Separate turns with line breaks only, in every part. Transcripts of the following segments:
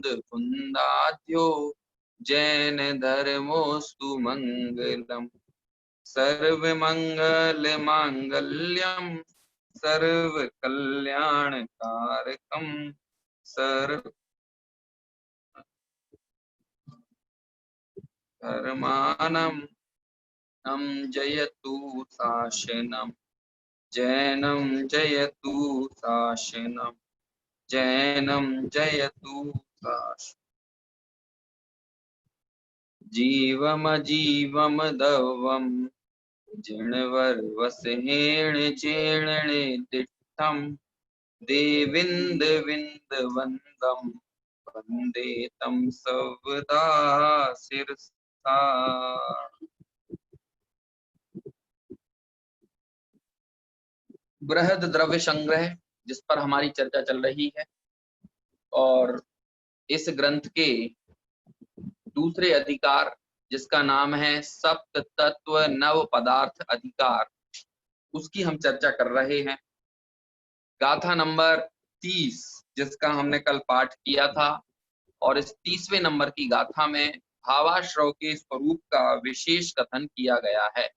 कुन्दाध्यो जैन धर्मोस्तु मंगलम। सर्वमंगल मांगल्यम सर्व कल्याण कारकम सर्व धर्मानम नम जयतु शासनम जैनम जयतु शासनम जैनम जयतु शासनम। जीवम जीवम दवम जिणवर्वसहेण चेणणे तिष्ठम देविंद विंद वंदम वंदे तम सर्वदा शिरसा। बृहद द्रव्य संग्रह जिस पर हमारी चर्चा चल रही है, और इस ग्रंथ के दूसरे अधिकार जिसका नाम है सप्त तत्व नव पदार्थ अधिकार, उसकी हम चर्चा कर रहे हैं। गाथा नंबर 30 जिसका हमने कल पाठ किया था, और इस 30वें नंबर की गाथा में भावाश्रव के स्वरूप का विशेष कथन किया गया है।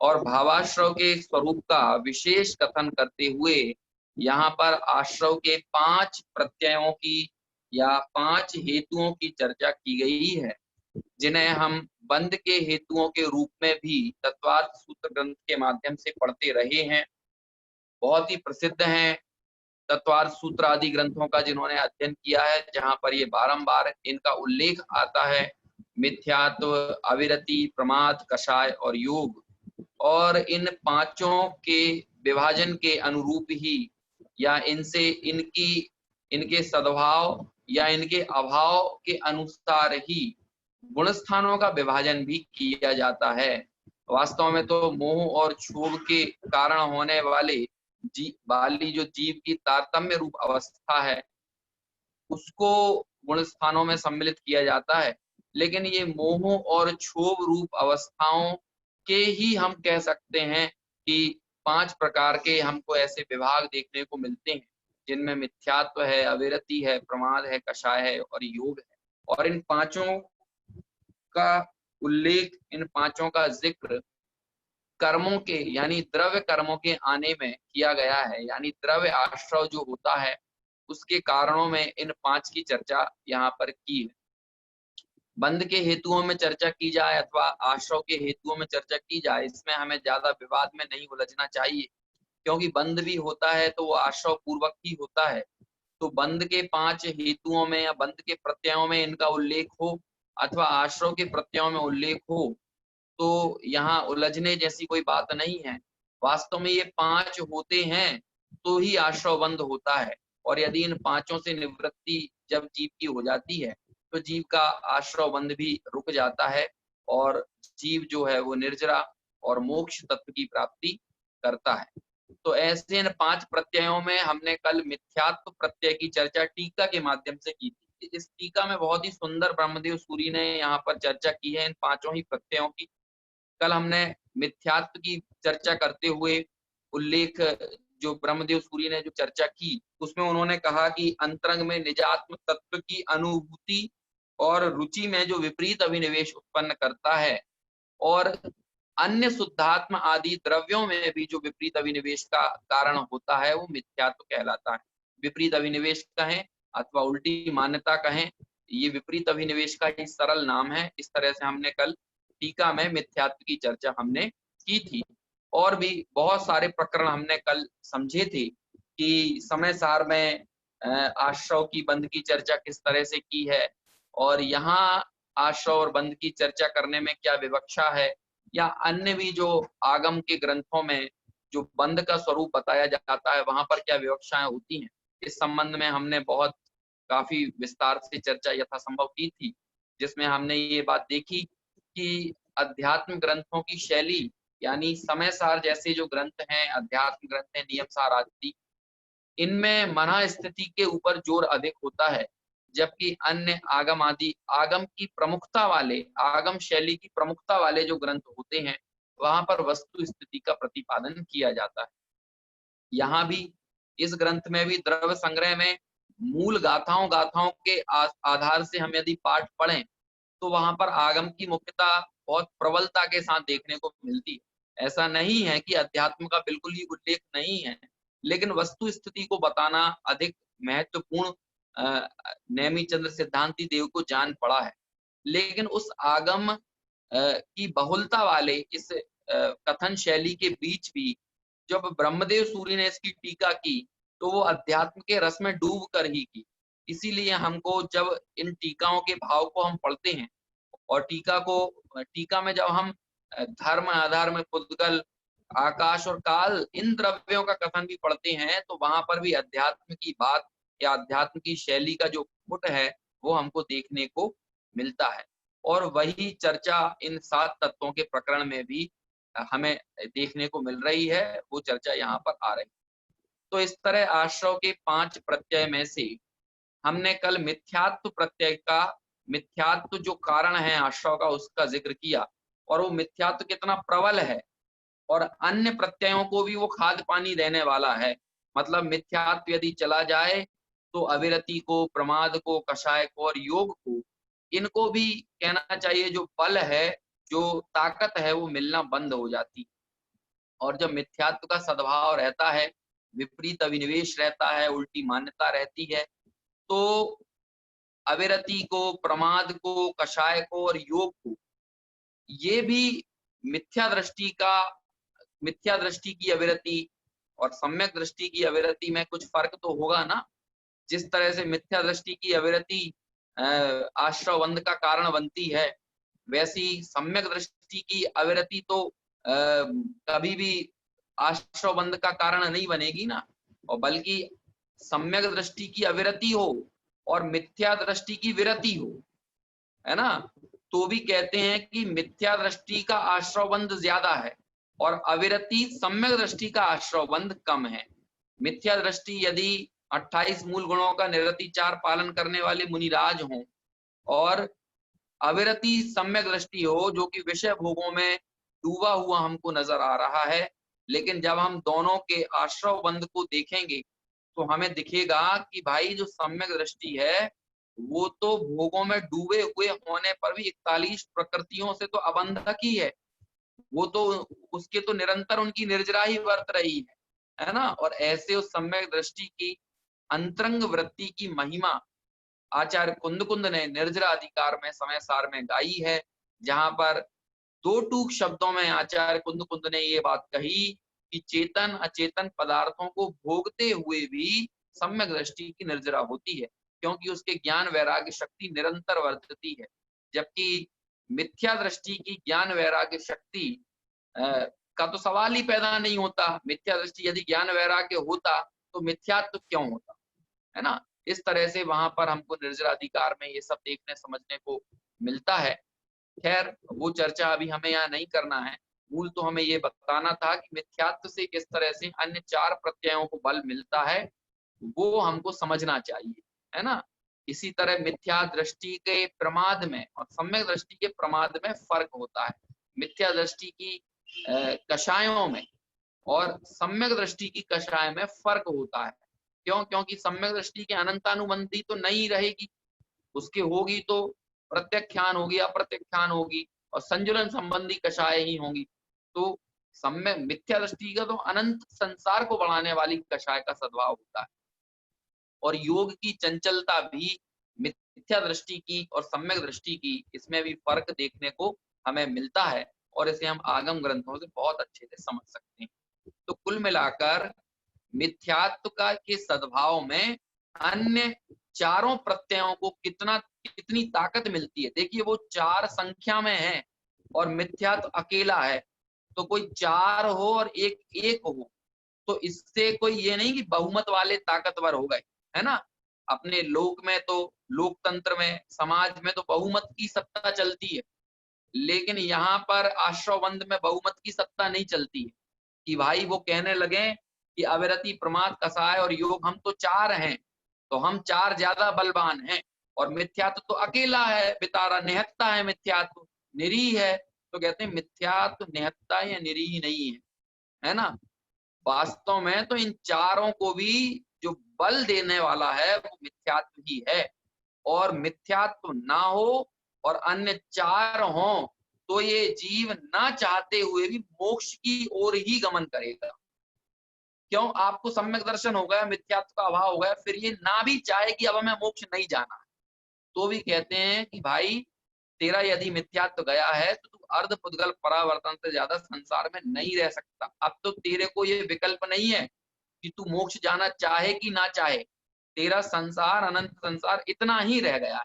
और भावाश्रव के स्वरूप का विशेष कथन करते हुए यहाँ पर आश्रव के 5 प्रत्ययों की या 5 हेतुओं की चर्चा की गई है, जिन्हें हम बंध के हेतुओं के रूप में भी तत्वार्थ सूत्र ग्रंथ के माध्यम से पढ़ते रहे हैं। बहुत ही प्रसिद्ध हैं तत्वार्थ सूत्र आदि ग्रंथों का जिन्होंने अध्ययन किया है, जहां पर ये बारंबार इनका उल्लेख आता है। मिथ्यात्व, अविरति, प्रमाद, कषाय और योग। और इन पांचों के विभाजन के अनुरूप ही या इनसे इनके सद्भाव या इनके अभाव के अनुसार ही गुण स्थानों का विभाजन भी किया जाता है। वास्तव में तो मोह और क्षोभ के कारण होने वाले जो जीव की तारतम्य रूप अवस्था है, उसको गुण स्थानों में सम्मिलित किया जाता है। लेकिन ये मोह और क्षोभ रूप अवस्थाओं के ही हम कह सकते हैं कि 5 प्रकार के हमको ऐसे विभाग देखने को मिलते हैं, जिनमें मिथ्यात्व है, अविरति है, प्रमाद है, कषाय है और योग है। और इन पांचों का उल्लेख, इन पांचों का जिक्र कर्मों के यानी द्रव्य कर्मों के आने में किया गया है। यानी द्रव्य आश्रव जो होता है उसके कारणों में इन 5 की चर्चा यहाँ पर की है। बंध के हेतुओं में चर्चा की जाए अथवा आश्रव के हेतुओं में चर्चा की जाए, इसमें हमें ज्यादा विवाद में नहीं उलझना चाहिए, क्योंकि बंध भी होता है तो वो आश्रव पूर्वक ही होता है। तो बंध के 5 हेतुओं में या बंध के प्रत्ययों में इनका उल्लेख हो अथवा आश्रव के प्रत्ययों में उल्लेख हो, तो यहाँ उलझने जैसी कोई बात नहीं है। वास्तव में ये 5 होते हैं तो ही आश्रव बंध होता है, और यदि इन 5 से निवृत्ति जब जीव की हो जाती है तो जीव का आश्रव बंध भी रुक जाता है, और जीव जो है वो निर्जरा और मोक्ष तत्व की प्राप्ति करता है। तो ऐसे इन 5 प्रत्ययों में हमने कल मिथ्यात्व प्रत्यय की चर्चा टीका के माध्यम से की थी। इस टीका में बहुत ही सुंदर ब्रह्मदेव सूरी ने यहाँ पर चर्चा की है इन 5 ही प्रत्ययों की। कल हमने मिथ्यात्व की चर्चा करते हुए उल्लेख जो ब्रह्मदेव सूरी ने जो चर्चा की, उसमें उन्होंने कहा कि अंतरंग में निजात्म तत्व की अनुभूति और रुचि में जो विपरीत अभिनिवेश उत्पन्न करता है, और अन्य शुद्धात्म आदि द्रव्यों में भी जो विपरीत अभिनिवेश का कारण होता है, वो मिथ्यात्व कहलाता है। विपरीत अभिनिवेश कहें अथवा उल्टी मान्यता कहें, ये विपरीत अभिनिवेश का ही सरल नाम है। इस तरह से हमने कल टीका में मिथ्यात्व की चर्चा हमने की थी। और भी बहुत सारे प्रकरण हमने कल समझे थे कि समय सार में आश्रव की बंध की चर्चा किस तरह से की है, और यहाँ आश्रव और बंध की चर्चा करने में क्या विवक्षा है, या अन्य भी जो आगम के ग्रंथों में जो बंध का स्वरूप बताया जाता है वहां पर क्या विवक्षाएं होती हैं। इस संबंध में हमने बहुत काफी विस्तार से चर्चा यथासंभव की थी, जिसमें हमने ये बात देखी कि अध्यात्म ग्रंथों की शैली यानी समय सार जैसे जो ग्रंथ हैं, अध्यात्म ग्रंथ हैं, नियम सार आदि, इनमें मना स्थिति के ऊपर जोर अधिक होता है, जबकि अन्य आगम आदि आगम की प्रमुखता वाले, आगम शैली की प्रमुखता वाले जो ग्रंथ होते हैं वहां पर वस्तु स्थिति का प्रतिपादन किया जाता है। यहाँ भी इस ग्रंथ में भी द्रव्य संग्रह में मूल गाथाओं के आधार से हम यदि पाठ पढ़ें तो वहां पर आगम की मुख्यता बहुत प्रबलता के साथ देखने को मिलती है। ऐसा नहीं है कि अध्यात्म का बिल्कुल ही उल्लेख नहीं है, लेकिन वस्तु स्थिति को बताना अधिक महत्वपूर्ण नेमी चंद्र सिद्धांति देव को जान पड़ा है। लेकिन उस आगम की बहुलता वाले इस कथन शैली के बीच भी जब ब्रह्मदेव सूर्य ने इसकी टीका की तो वो अध्यात्म के रस में डूब कर ही की। इसीलिए हमको जब इन टीकाओं के भाव को हम पढ़ते हैं और टीका में जब हम धर्म, अधर्म, पुद्गल, आकाश और काल इन द्रव्यों का कथन भी पढ़ते हैं तो वहां पर भी अध्यात्म की बात या अध्यात्म की शैली का जो पुट है वो हमको देखने को मिलता है। और वही चर्चा इन 7 तत्वों के प्रकरण में भी हमें देखने को मिल रही है, वो चर्चा यहाँ पर आ रही है। तो इस तरह आश्रव के 5 प्रत्यय में से हमने कल मिथ्यात्व जो कारण है आश्रव का उसका जिक्र किया, और वो मिथ्यात्व कितना प्रबल है और अन्य प्रत्ययों को भी वो खाद पानी देने वाला है। मतलब मिथ्यात्व यदि चला जाए तो अविरति को, प्रमाद को, कषाय को और योग को, इनको भी कहना चाहिए जो बल है, जो ताकत है वो मिलना बंद हो जाती। और जब मिथ्यात्व का सद्भाव रहता है, विपरीत अभिनिवेश रहता है, उल्टी मान्यता रहती है, तो अविरति को, प्रमाद को, कषाय को और योग को, ये भी मिथ्या दृष्टि की अविरति और सम्यक दृष्टि की अविरति में कुछ फर्क तो होगा ना। जिस तरह से मिथ्या दृष्टि की अविरति आश्रव बंध का कारण बनती है, वैसी सम्यक दृष्टि की अविरति तो कभी भी आश्रव बंध का कारण नहीं बनेगी ना। और बल्कि सम्यक दृष्टि की अविरति हो और मिथ्या दृष्टि की विरति हो, है ना, तो भी कहते हैं कि मिथ्या दृष्टि का आश्रव बंध ज्यादा है और अविरति सम्यक दृष्टि का आश्रव बंध कम है। मिथ्या दृष्टि यदि 28 मूल गुणों का निरतिचार पालन करने वाले मुनिराज हों और अविरति सम्यक दृष्टि हो जो कि विषय भोगों में डूबा हुआ हमको नजर आ रहा है, लेकिन जब हम दोनों के आश्रव बंध को देखेंगे तो हमें दिखेगा कि भाई जो सम्यक दृष्टि है वो तो भोगों में डूबे हुए होने पर भी 41 प्रकृतियों से तो अबंधक ही है, वो तो उसके तो निरंतर उनकी निर्जरा ही वर्त रही है ना। और ऐसे उस सम्यक दृष्टि की अंतरंग वृत्ति की महिमा आचार्य कुंद ने निर्जरा अधिकार में समय सार में गाई है, जहां पर 2 टूक शब्दों में आचार्य कुंद ने ये बात कही कि चेतन अचेतन पदार्थों को भोगते हुए भी सम्यक दृष्टि की निर्जरा होती है, क्योंकि उसके ज्ञान वैराग्य शक्ति निरंतर वर्तती है। जबकि मिथ्या दृष्टि की ज्ञान वैराग्य शक्ति का तो सवाल ही पैदा नहीं होता। मिथ्या दृष्टि यदि ज्ञान वैराग्य होता तो मिथ्यात्व क्यों होता, है ना। इस तरह से वहां पर हमको निर्जरा अधिकार में ये सब देखने समझने को मिलता है। खैर वो चर्चा अभी हमें यहाँ नहीं करना है, मूल तो हमें ये बताना था कि मिथ्यात्व से किस तरह से अन्य 4 प्रत्ययों को बल मिलता है वो हमको समझना चाहिए, है ना। इसी तरह मिथ्या दृष्टि के प्रमाद में और सम्यक दृष्टि के प्रमाद में फर्क होता है। मिथ्या दृष्टि की कषायों में और सम्यक दृष्टि की कषाय में फर्क होता है। क्यों? क्योंकि सम्यक दृष्टि के अनंतानुबंधी तो नहीं रहेगी, उसकी होगी तो प्रत्यख्यान होगी, अप्रत्यख्यान होगी और संजुलन संबंधी कषाय ही होंगी। तो सम्यक मिथ्या दृष्टि का तो अनंत संसार को बढ़ाने वाली कषाय का सद्भाव होता है। और योग की चंचलता भी मिथ्या दृष्टि की और सम्यक दृष्टि की, इसमें भी फर्क देखने को हमें मिलता है और इसे हम आगम ग्रंथों से बहुत अच्छे से समझ सकते हैं। तो कुल मिलाकर मिथ्यात्व का के सद्भाव में अन्य चारों प्रत्ययों को कितनी ताकत मिलती है। देखिए वो 4 संख्या में है और मिथ्यात्व अकेला है, तो कोई 4 हो और एक हो तो इससे कोई ये नहीं कि बहुमत वाले ताकतवर हो गए, है ना। अपने लोक में तो, लोकतंत्र में, समाज में तो बहुमत की सत्ता चलती है, लेकिन यहाँ पर आश्रवबंध में बहुमत की सत्ता नहीं चलती है कि भाई वो कहने लगे कि अविरति, प्रमाद, कषाय और योग हम तो 4 हैं तो हम 4 ज्यादा बलवान हैं और मिथ्यात्व तो अकेला है, बेतारा निहत्ता है, मिथ्यात्व निरीह है। तो कहते हैं मिथ्यात्व निहत्ता या निरीह नहीं है, है ना। वास्तव में तो इन चारों को भी जो बल देने वाला है वो मिथ्यात्व ही है। और मिथ्यात्व ना हो और अन्य चार हों तो ये जीव ना चाहते हुए भी मोक्ष की ओर ही गमन करेगा। क्यों? आपको सम्यक दर्शन हो गया, मिथ्यात्व का अभाव हो गया, फिर ये ना भी चाहे कि अब हमें मोक्ष नहीं जाना है, तो भी कहते हैं कि भाई तेरा यदि मिथ्यात्व गया है तो तू अर्ध पुद्गल परावर्तन से ज्यादा संसार में नहीं रह सकता। अब तो तेरे को ये विकल्प नहीं है कि तू मोक्ष जाना चाहे कि ना चाहे, तेरा संसार अनंत संसार इतना ही रह गया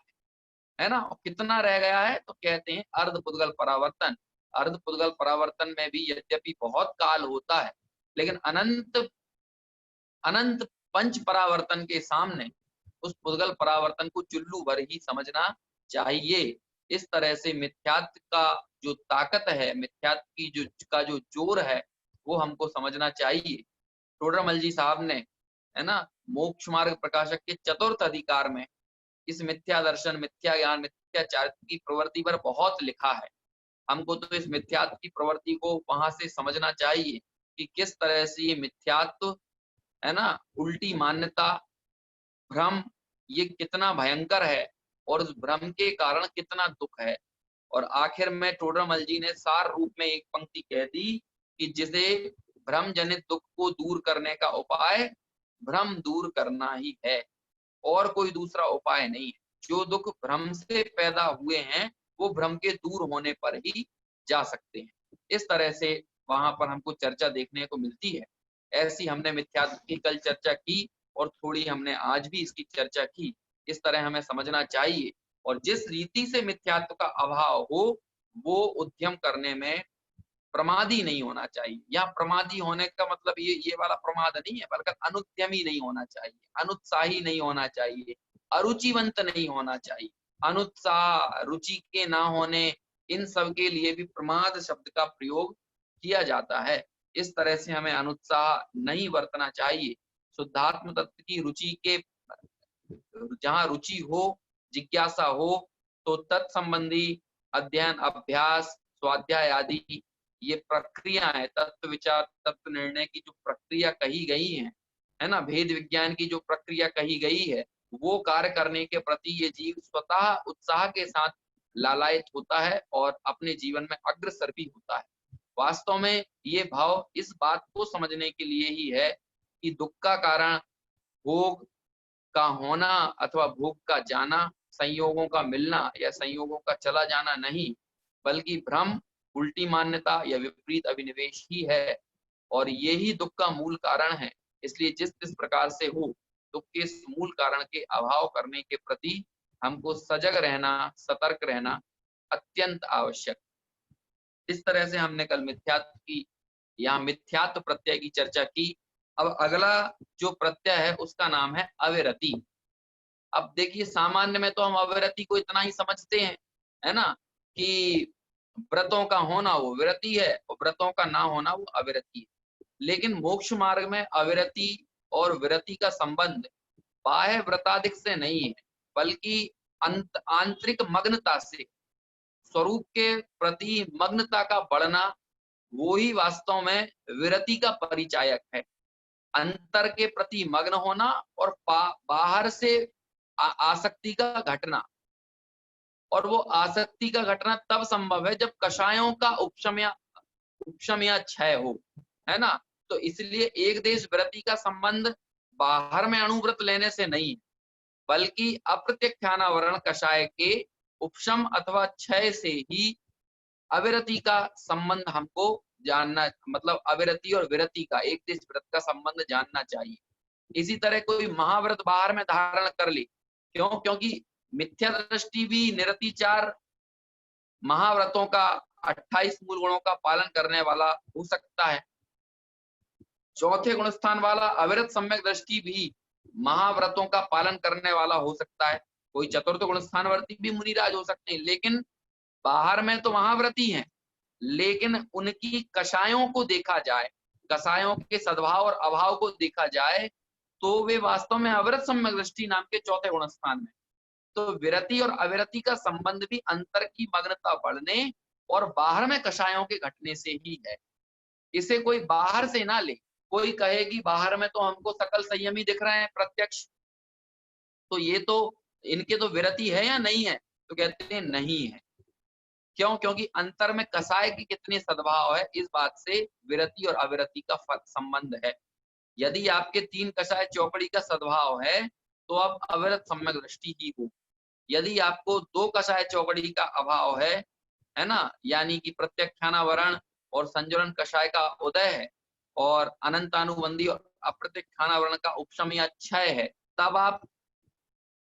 है ना। और कितना रह गया है? तो कहते हैं अर्ध पुद्गल परावर्तन। अर्ध पुद्गल परावर्तन में भी यद्यपि बहुत काल होता है, लेकिन अनंत अनंत पंच परावर्तन के सामने उस पुद्गल परावर्तन को चुल्लू भर ही समझना चाहिए। इस तरह से मिथ्यात्व का जो ताकत है, मिथ्यात्व की जो जोर है, वो हमको समझना चाहिए। टोडरमल जी साहब ने, है ना, मोक्ष मार्ग प्रकाशक के चतुर्थ अधिकार में इस मिथ्या दर्शन, मिथ्या ज्ञान, मिथ्या चारित्र की प्रवृत्ति पर बहुत लिखा है। हमको तो इस मिथ्यात्व की प्रवृत्ति को वहां से समझना चाहिए कि किस तरह से ये मिथ्यात्व, है ना, उल्टी मान्यता, भ्रम, ये कितना भयंकर है और उस भ्रम के कारण कितना दुख है। और आखिर में टोडरमल जी ने सार रूप में एक पंक्ति कह दी कि जिसे भ्रम जनित दुख को दूर करने का उपाय भ्रम दूर करना ही है, और कोई दूसरा उपाय नहीं है। जो दुख भ्रम से पैदा हुए हैं वो भ्रम के दूर होने पर ही जा सकते हैं। इस तरह से वहां पर हमको चर्चा देखने को मिलती है। ऐसी हमने मिथ्यात्व की कल चर्चा की और थोड़ी हमने आज भी इसकी चर्चा की। इस तरह हमें समझना चाहिए, और जिस रीति से मिथ्यात्व का अभाव हो वो उद्यम करने में प्रमादी नहीं होना चाहिए। यहाँ प्रमादी होने का मतलब ये वाला प्रमाद नहीं है, बल्कि अनुद्यमी नहीं होना चाहिए, अनुत्साही नहीं होना चाहिए, अरुचिवंत नहीं होना चाहिए। अनुत्साह, रुचि के ना होने, इन सब के लिए भी प्रमाद शब्द का प्रयोग किया जाता है। इस तरह से हमें अनुत्साह नहीं बरतना चाहिए। शुद्धात्म तत्व की रुचि के, जहाँ रुचि हो, जिज्ञासा हो, तो तत्संबंधी अध्ययन, अभ्यास, स्वाध्याय आदि ये प्रक्रिया है। तत्व विचार, तत्व निर्णय की जो प्रक्रिया कही गई है ना, भेद विज्ञान की जो प्रक्रिया कही गई है, वो कार्य करने के प्रति ये जीव स्वतः उत्साह के साथ लालायित होता है और अपने जीवन में अग्रसर भी होता है। वास्तव में ये भाव इस बात को समझने के लिए ही है कि दुख का कारण भोग का होना अथवा भोग का जाना, संयोगों का मिलना या संयोगों का चला जाना नहीं, बल्कि भ्रम, उल्टी मान्यता या विपरीत अभिनिवेश ही है, और यही दुख का मूल कारण है। इसलिए जिस जिस प्रकार से हो, दुख के इस मूल कारण के अभाव करने के प्रति हमको सजग रहना, सतर्क रहना अत्यंत आवश्यक। इस तरह से हमने कल मिथ्यात्व की या मिथ्यात्व प्रत्यय की चर्चा की। अब अगला जो प्रत्यय है उसका नाम है अविरति। अब देखिए, सामान्य में तो हम अविरति को इतना ही समझते हैं, है ना, कि व्रतों का होना वो विरति है और व्रतों का ना होना वो अविरति है। लेकिन मोक्ष मार्ग में अविरति और विरति का संबंध बाह्य व्रताधिक से नहीं है, बल्कि आंतरिक मग्नता से, स्वरूप के प्रति मग्नता का बढ़ना, वो ही वास्तव में विरति का परिचायक है। अंतर के प्रति मग्न होना और बाहर से आसक्ति का घटना, और वो आसक्ति का घटना तब संभव है जब कषायों का उपशम या क्षय हो, है ना। तो इसलिए एक देश व्रति का संबंध बाहर में अणुव्रत लेने से नहीं, बल्कि अप्रत्यक्षानावरण कषाय के उपशम अथवा क्षय से ही अविरति का संबंध हमको जानना, मतलब अविरति और विरति का, एक देश व्रत का संबंध जानना चाहिए। इसी तरह कोई महाव्रत बाहर में धारण कर ले, क्यों? क्योंकि मिथ्या दृष्टि भी निरतिचार महाव्रतों का 28 मूल गुणों का पालन करने वाला हो सकता है। चौथे गुण स्थान वाला अविरत सम्यक दृष्टि भी महाव्रतों का पालन करने वाला हो सकता है। कोई चतुर्थ गुण स्थानवर्ती भी मुनिराज हो सकते हैं, लेकिन बाहर में तो महाव्रती हैं, लेकिन उनकी कषायों को देखा जाए, कषायों के सद्भाव और अभाव को देखा जाए, तो वे वास्तव में अविरत सम्यक दृष्टि नाम के चौथे गुण स्थान में। तो विरति और अविरति का संबंध भी अंतर की मग्नता बढ़ने और बाहर में कषायों के घटने से ही है। इसे कोई बाहर से ना ले, कोई कहे कि बाहर में तो हमको सकल संयमी दिख रहे हैं प्रत्यक्ष, तो ये तो इनके तो विरति है या नहीं है? तो कहते हैं नहीं है। क्यों? क्योंकि अंतर में कसाय की कितनी सद्भाव है, इस बात से विरति और अविरति का संबंध है। यदि आपके 3 कसाय चौकड़ी का सद्भाव है तो अब अविरत सम्यक दृष्टि ही हो। यदि आपको 2 कसाय चौकड़ी का अभाव है ना, यानी कि प्रत्यक्षानावरण और संजुलन कषाय का उदय है और अनंतानुबंधी और अप्रत्यक्षानावरण का उपशम या क्षय है, तब आप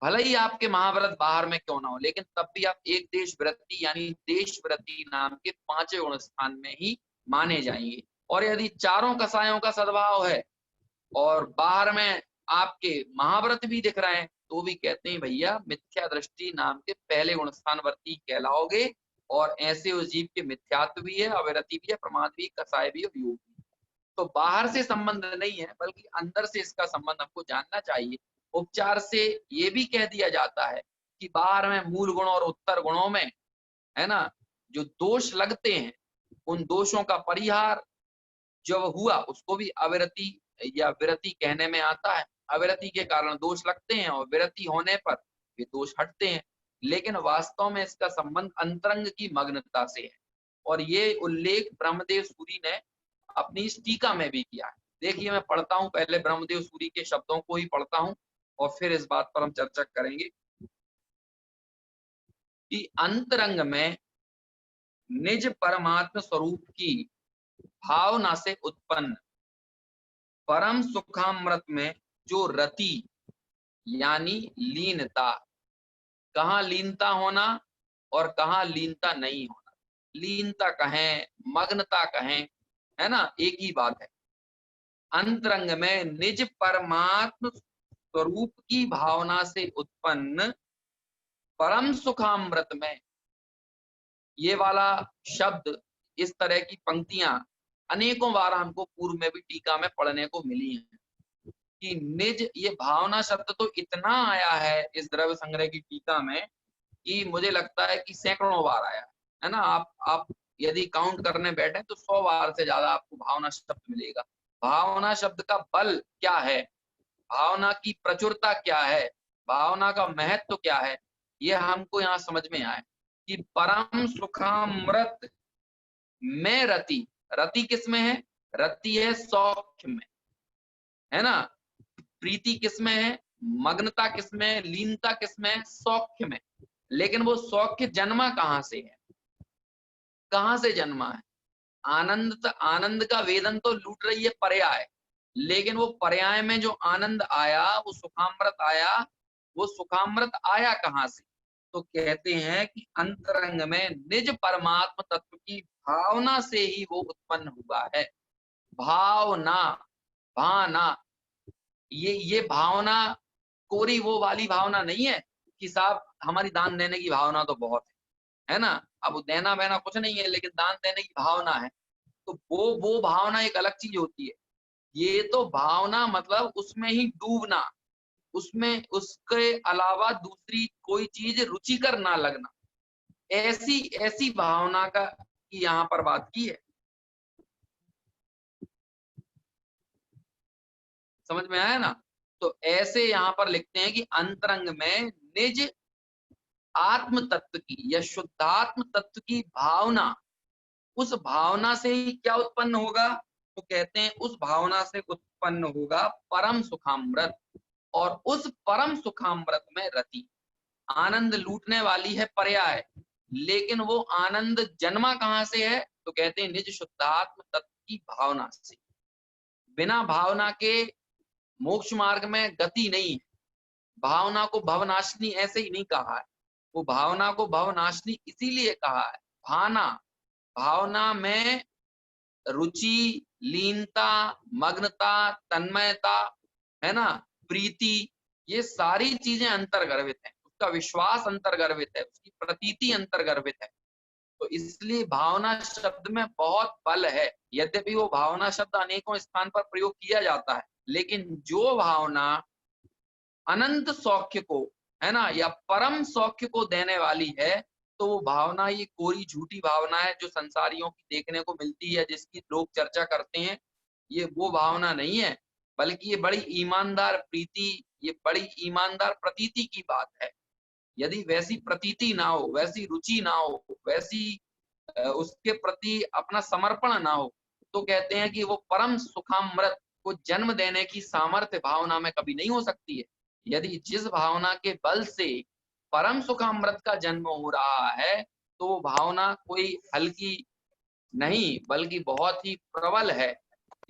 भले ही आपके महाव्रत बाहर में क्यों ना हो, लेकिन तब भी आप एक देश वृत्ति यानी देश वृत्ति नाम के 5 गुण स्थान में ही माने जाएंगे। और यदि चारों कसायों का सद्भाव है और बाहर में आपके महाव्रत भी दिख रहे हैं, तो भी कहते हैं भैया मिथ्या दृष्टि नाम के पहले गुण स्थान वर्ती कहलाओगे। और ऐसे उस जीव के मिथ्यात्व भी है, अविरति भी है, प्रमाद भी, कसाय भी और योग भी। तो बाहर से संबंध नहीं है, बल्कि अंदर से इसका संबंध हमको जानना चाहिए। उपचार से ये भी कह दिया जाता है कि बाहर में मूल गुण और उत्तर गुणों में, है ना, जो दोष लगते हैं, उन दोषों का परिहार जब हुआ उसको भी अविरति या विरति कहने में आता है। अविरति के कारण दोष लगते हैं और विरति होने पर ये दोष हटते हैं, लेकिन वास्तव में इसका संबंध अंतरंग की मग्नता से है। और ये उल्लेख ब्रह्मदेव सूरी ने अपनी इस टीका में भी किया है। देखिए मैं पढ़ता हूं, पहले ब्रह्मदेव सूरी के शब्दों को ही पढ़ता हूं और फिर इस बात पर हम चर्चा करेंगे कि अंतरंग में निज परमात्म स्वरूप की भावना से उत्पन्न परम सुखामृत में जो रति यानी लीनता, कहाँ लीनता होना और कहाँ लीनता नहीं होना, लीनता कहें मग्नता कहें, है ना, एक ही बात है। अंतरंग में निज परमात्म स्वरूप की भावना से उत्पन्न परम सुखामृत में, ये वाला शब्द, इस तरह की पंक्तियां अनेकों बार हमको पूर्व में भी टीका में पढ़ने को मिली हैं कि निज, ये भावना शब्द तो इतना आया है इस द्रव्य संग्रह की टीका में कि मुझे लगता है कि सैकड़ों बार आया है ना। आप यदि काउंट करने बैठे तो 100 बार से ज्यादा आपको भावना शब्द मिलेगा। भावना शब्द का बल क्या है, भावना की प्रचुरता क्या है, भावना का महत्व क्या है, ये हमको यहाँ समझ में आए कि परम सुखामृत में रति, रति किस में है? रति है सौख्य में, है ना। प्रीति किस में है? मग्नता किस में है? लीनता किस में है? सौख्य में। लेकिन वो सौख्य जन्मा कहां से है? कहां से जन्मा है? आनंद का वेदन तो लूट रही है पर्याय, लेकिन वो पर्याय में जो आनंद आया, वो सुखामृत आया, वो सुखामृत आया कहां से? तो कहते हैं कि अंतरंग में निज परमात्म तत्व की भावना से ही वो उत्पन्न हुआ है। भावना, भाना, ये भावना कोरी वो वाली भावना नहीं है कि साहब हमारी दान देने की भावना तो बहुत है ना, अब देना बहना कुछ नहीं है लेकिन दान देने की भावना है, तो वो भावना एक अलग चीज होती है। ये तो भावना मतलब उसमें ही डूबना, उसमें उसके अलावा दूसरी कोई चीज रुचिकर ना लगना, ऐसी ऐसी भावना का की यहाँ पर बात की है। समझ में आया ना? तो ऐसे यहाँ पर लिखते हैं कि अंतरंग में निज आत्म तत्व की या शुद्धात्म तत्व की भावना, उस भावना से ही क्या उत्पन्न होगा? तो कहते हैं उस भावना से उत्पन्न होगा परम सुखामृत, और उस परम सुखामृत में रति, आनंद लूटने वाली है पर्याय, लेकिन वो आनंद जन्मा कहां से है? तो कहते हैं निज शुद्धात्म तत्व की भावना से। बिना भावना के मोक्ष मार्ग में गति नहीं है। भावना को भवनाशिनी ऐसे ही नहीं कहा है, वो भावना को भवनाशिनी इसीलिए कहा है। भावना में रुचि, लीनता, मग्नता, तन्मयता, है ना, प्रीति, ये सारी चीजें अंतर्गर्भित हैं, उसका विश्वास अंतर्गर्भित है, उसकी प्रतीति अंतर्गर्भित है। तो इसलिए भावना शब्द में बहुत बल है। यद्यपि वो भावना शब्द अनेकों स्थान पर प्रयोग किया जाता है, लेकिन जो भावना अनंत सौख्य को, है ना, या परम सौख्य को देने वाली है, तो वो भावना ये कोरी झूठी भावना है जो संसारियों की देखने को मिलती है, जिसकी लोग चर्चा करते हैं ये वो भावना नहीं है, बल्कि ये बड़ी ईमानदार प्रीति, ये बड़ी ईमानदार प्रतीति की बात है। यदि वैसी प्रतीति ना हो, वैसी रुचि ना हो, वैसी उसके प्रति अपना समर्पण ना हो, तो कहते हैं कि वो परम सुखामृत को जन्म देने की सामर्थ्य भावना में कभी नहीं हो सकती है। यदि जिस भावना के बल से परम सुखामृत का जन्म हो रहा है, तो वो भावना कोई हल्की नहीं बल्कि बहुत ही प्रबल है।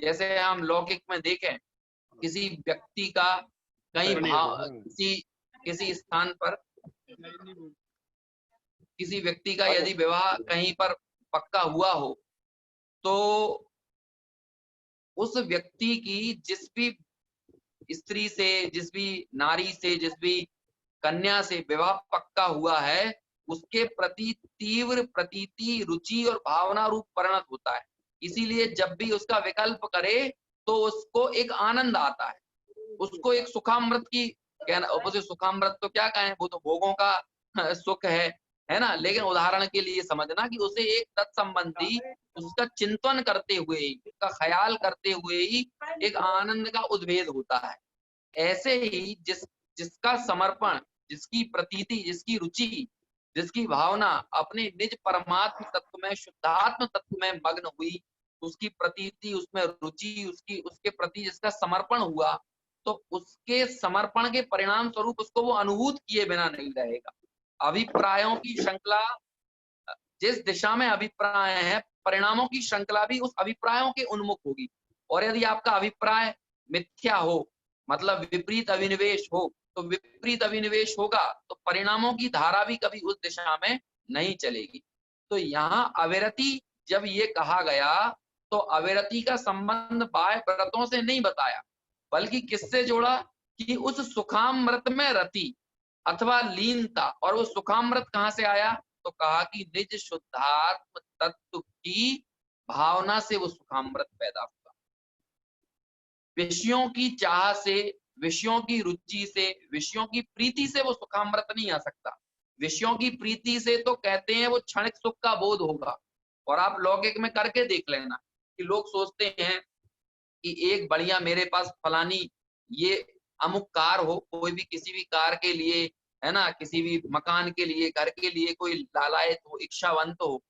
जैसे हम लौकिक में देखें, किसी व्यक्ति का कहीं किसी स्थान पर किसी व्यक्ति का यदि विवाह कहीं पर पक्का हुआ हो, तो उस व्यक्ति की जिस भी स्त्री से, जिस भी नारी से, जिस भी कन्या से विवाह पक्का हुआ है, उसके प्रति तीव्र प्रतीति, रुचि और भावना रूप परिणत होता है। इसीलिए जब भी उसका विकल्प करे तो उसको एक आनंद आता है, उसको एक सुखामृत की कहना, सुखामृत तो क्या कहें, वो तो भोगों का सुख है ना। लेकिन उदाहरण के लिए समझना कि उसे एक तत्संबंधी उसका चिंतन करते हुए, उसका ख्याल करते हुए ही एक आनंद का उद्भेद होता है। ऐसे ही जिसका समर्पण, जिसकी प्रतीति, जिसकी रुचि, जिसकी भावना अपने निज परमात्म तत्व में, शुद्धात्म तत्व में मग्न हुई, उसकी प्रतीति, उसमें रुचि, उसके प्रति जिसका समर्पण हुआ, तो उसके समर्पण के परिणाम स्वरूप उसको वो अनुभूत किए बिना नहीं रहेगा। अभिप्रायों की श्रृंखला, जिस दिशा में अभिप्राय है, परिणामों की श्रृंखला भी उस अभिप्रायों के उन्मुख होगी। और यदि आपका अभिप्राय मिथ्या हो, मतलब विपरीत अभिनिवेश हो, तो विपरीत अभिनिवेश होगा तो परिणामों की धारा भी कभी उस दिशा में नहीं चलेगी। तो यहाँ अविरति जब ये कहा गया, तो अविरति का संबंध बाह्य व्रतों से नहीं बताया, बल्कि किससे जोड़ा कि उस सुखामृत में रति अथवा लीनता। और वो सुखामृत कहाँ से आया, तो कहा कि निज शुद्धात्म तत्व की भावना से वो सुखामृत पैदा हुआ। विषयों की चाह से, विषयों की रुचि से, विषयों की प्रीति से वो सुखामृत नहीं आ सकता। विषयों की प्रीति से तो कहते हैं वो क्षणिक सुख का बोध होगा। और आप लौकिक में करके देख लेना कि लोग सोचते हैं कि एक बढ़िया मेरे पास फलानी ये अमुक कार हो, कोई भी किसी भी कार के लिए, है ना, किसी भी मकान के लिए, घर के लिए कोई लालायत हो, इच्छावंत हो,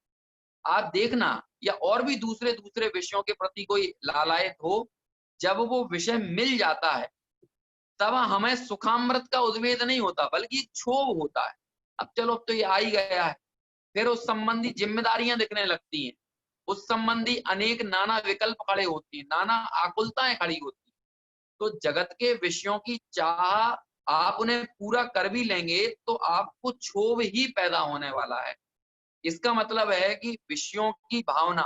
आप देखना, या और भी दूसरे दूसरे विषयों के प्रति कोई लालायत हो, जब वो विषय मिल जाता है तब हमें सुखामृत का उद्वेद नहीं होता, बल्कि क्षोभ होता है। अब चलो, अब तो ये आ ही गया है, फिर उस संबंधी जिम्मेदारियां दिखने लगती हैं, उस संबंधी अनेक नाना विकल्प खड़े होती हैं, नाना आकुलताएं खड़ी होती हैं। तो जगत के विषयों की चाह आप उन्हें पूरा कर भी लेंगे तो आपको क्षोभ ही पैदा होने वाला है। इसका मतलब है कि विषयों की भावना,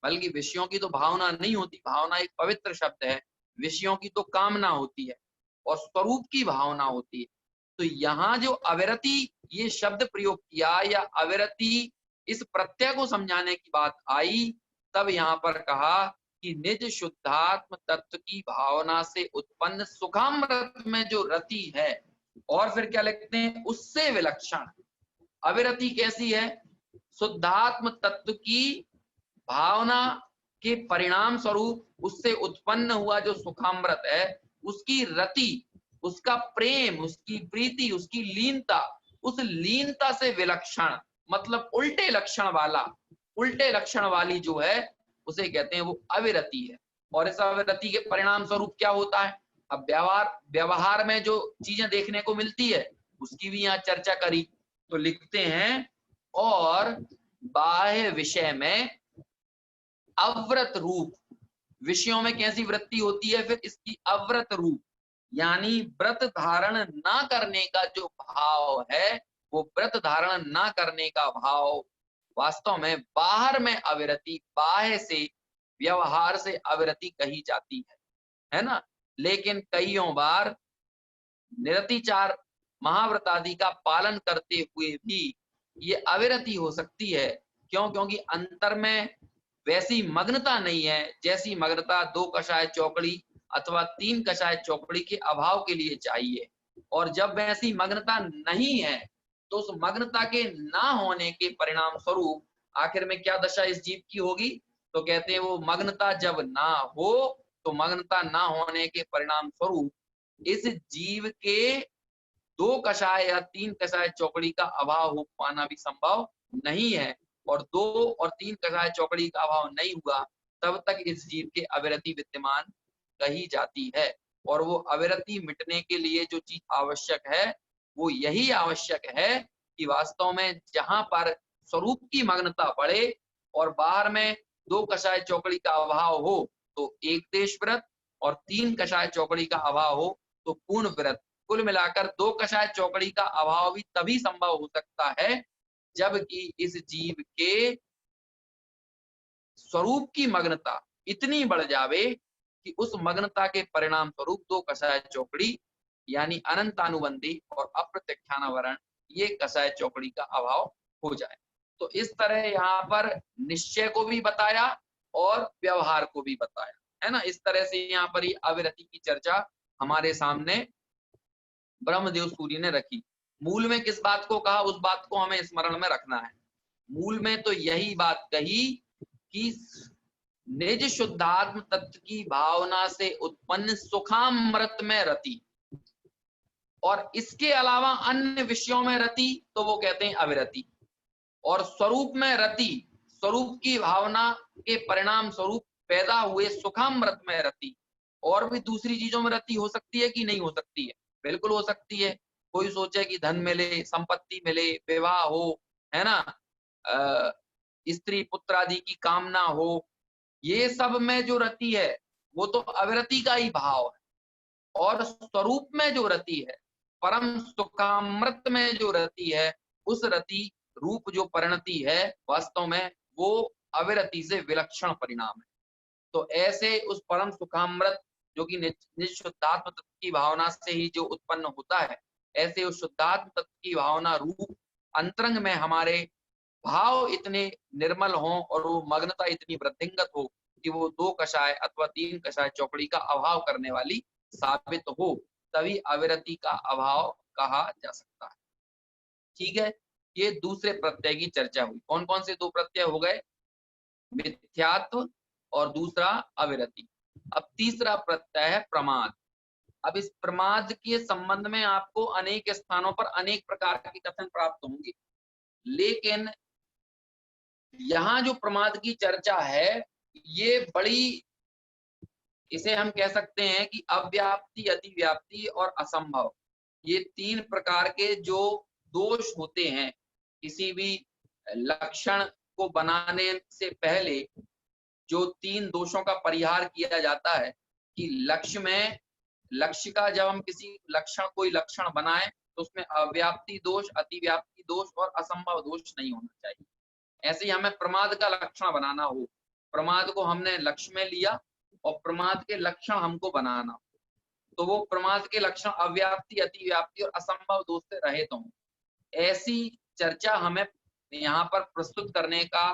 बल्कि विषयों की तो भावना नहीं होती, भावना एक पवित्र शब्द है, विषयों की तो कामना होती है और स्वरूप की भावना होती है। तो यहाँ जो अविरति ये शब्द प्रयोग किया, या अविरति इस प्रत्यय को समझाने की बात आई, तब यहाँ पर कहा कि निज शुद्धात्म तत्व की भावना से उत्पन्न सुखामृत में जो रति है, और फिर क्या लिखते हैं, उससे विलक्षण। अविरति कैसी है, शुद्धात्म तत्व की भावना के परिणाम स्वरूप उससे उत्पन्न हुआ जो सुखामृत है, उसकी रति, उसका प्रेम, उसकी प्रीति, उसकी लीनता, उस लीनता से विलक्षण, मतलब उल्टे लक्षण वाला, उल्टे लक्षण वाली जो है, उसे कहते हैं वो अविरति है। और इस अविरति के परिणाम स्वरूप क्या होता है, अब व्यवहार में जो चीजें देखने को मिलती है उसकी भी यहाँ चर्चा करी। तो लिखते हैं, और बाह्य विषय में अव्रत रूप, विषयों में कैसी वृत्ति होती है, फिर इसकी अव्रत रूप, यानी व्रत धारण ना करने का जो भाव है, वो व्रत धारण ना करने का भाव वास्तव में बाहर में अविरति, बाह्य से, व्यवहार से अविरति कही जाती है ना। लेकिन कईयों बार निरतिचार महाव्रत आदि का पालन करते हुए भी ये अविरति हो सकती है। क्यों? क्योंकि अंतर में वैसी मग्नता नहीं है जैसी मग्नता 2 कषाय चौकड़ी अथवा 3 कषाय चौकड़ी के अभाव के लिए चाहिए। और जब वैसी मग्नता नहीं है तो उस मग्नता के ना होने के परिणाम स्वरूप आखिर में क्या दशा इस जीव की होगी, तो कहते हैं वो मग्नता जब ना हो तो मग्नता ना होने के परिणाम स्वरूप इस जीव के 2 कषाय या 3 कषाय चौकड़ी का अभाव हो पाना भी संभव नहीं है, और 2 और 3 कषाय चौकड़ी का अभाव नहीं हुआ तब तक इस जीव के अविरति विद्यमान कही जाती है। और वो अविरति मिटने के लिए जो चीज आवश्यक है वो यही आवश्यक है कि वास्तव में जहां पर स्वरूप की मग्नता बढ़े और बाहर में 2 कषाय चौकड़ी का अभाव हो तो एक देश व्रत, और 3 कषाय चौकड़ी का अभाव हो तो पूर्ण व्रत। कुल मिलाकर 2 कषाय चौकड़ी का अभाव भी तभी संभव हो सकता है जबकि इस जीव के स्वरूप की मग्नता इतनी बढ़ जावे कि उस मग्नता के परिणाम स्वरूप 2 कषाय चौकड़ी यानी अनंतानुबंधी और अप्रत्यक्षानावरण ये कषाय चौकड़ी का अभाव हो जाए। तो इस तरह यहाँ पर निश्चय को भी बताया और व्यवहार को भी बताया, है ना। इस तरह से यहाँ पर ये अविरति की चर्चा हमारे सामने ब्रह्मदेव सूर्य ने रखी। मूल में किस बात को कहा उस बात को हमें स्मरण में रखना है। मूल में तो यही बात कही कि निज शुद्धात्म तत्व की भावना से उत्पन्न सुखामृत में रति, और इसके अलावा अन्य विषयों में रति तो वो कहते हैं अविरति, और स्वरूप में रति स्वरूप की भावना के परिणाम स्वरूप पैदा हुए सुखामृत में रति। और भी दूसरी चीजों में रति हो सकती है कि नहीं हो सकती है? बिल्कुल हो सकती है। कोई सोचे कि धन मिले, संपत्ति मिले, विवाह हो, है ना, स्त्री पुत्र आदि की कामना हो, ये सब में जो रति है वो तो अविरति का ही भाव है। और स्वरूप में जो रति है, परम सुखामृत में जो रति है, उस रति रूप जो परिणति है वास्तव में वो अविरति से विलक्षण परिणाम है। तो ऐसे उस परम सुखामृत जो कि निज शुद्धात्म तत्व की भावना से ही जो उत्पन्न होता है, ऐसे उस शुद्धात्म तत्व की भावना रूप अंतरंग में हमारे भाव इतने निर्मल हों और वो मग्नता इतनी वृद्धिंगत हो कि वो 2 कषाय अथवा 3 कषाय चौकड़ी का अभाव करने वाली साबित हो, तभी अविरति का अभाव कहा जा सकता है। ठीक है, ये दूसरे प्रत्यय की चर्चा हुई। कौन कौन से 2 प्रत्यय हो गए? मिथ्यात्व और दूसरा अविरति। अब तीसरा प्रत्यय है प्रमाद। अब इस प्रमाद के संबंध में आपको अनेक स्थानों पर अनेक प्रकार के कथन प्राप्त होंगे, लेकिन यहाँ जो प्रमाद की चर्चा है ये बड़ी, इसे हम कह सकते हैं कि अव्याप्ति, अतिव्याप्ति और असंभव, ये 3 प्रकार के जो दोष होते हैं किसी भी लक्षण को बनाने से पहले, जो 3 दोषों का परिहार किया जाता है कि लक्ष्य का जब हम किसी लक्षण कोई लक्षण बनाए तो उसमें अव्याप्ति दोष, अतिव्याप्ति दोष और असंभव दोष नहीं होना चाहिए। ऐसे ही हमें प्रमाद का लक्षण बनाना हो, प्रमाद को हमने लक्ष्य में लिया और प्रमाद के लक्षण हमको बनाना हो, तो वो प्रमाद के लक्षण अव्याप्ति, अतिव्याप्ति और असंभव दोष से रहित हों। ऐसी चर्चा हमें यहाँ पर प्रस्तुत करने का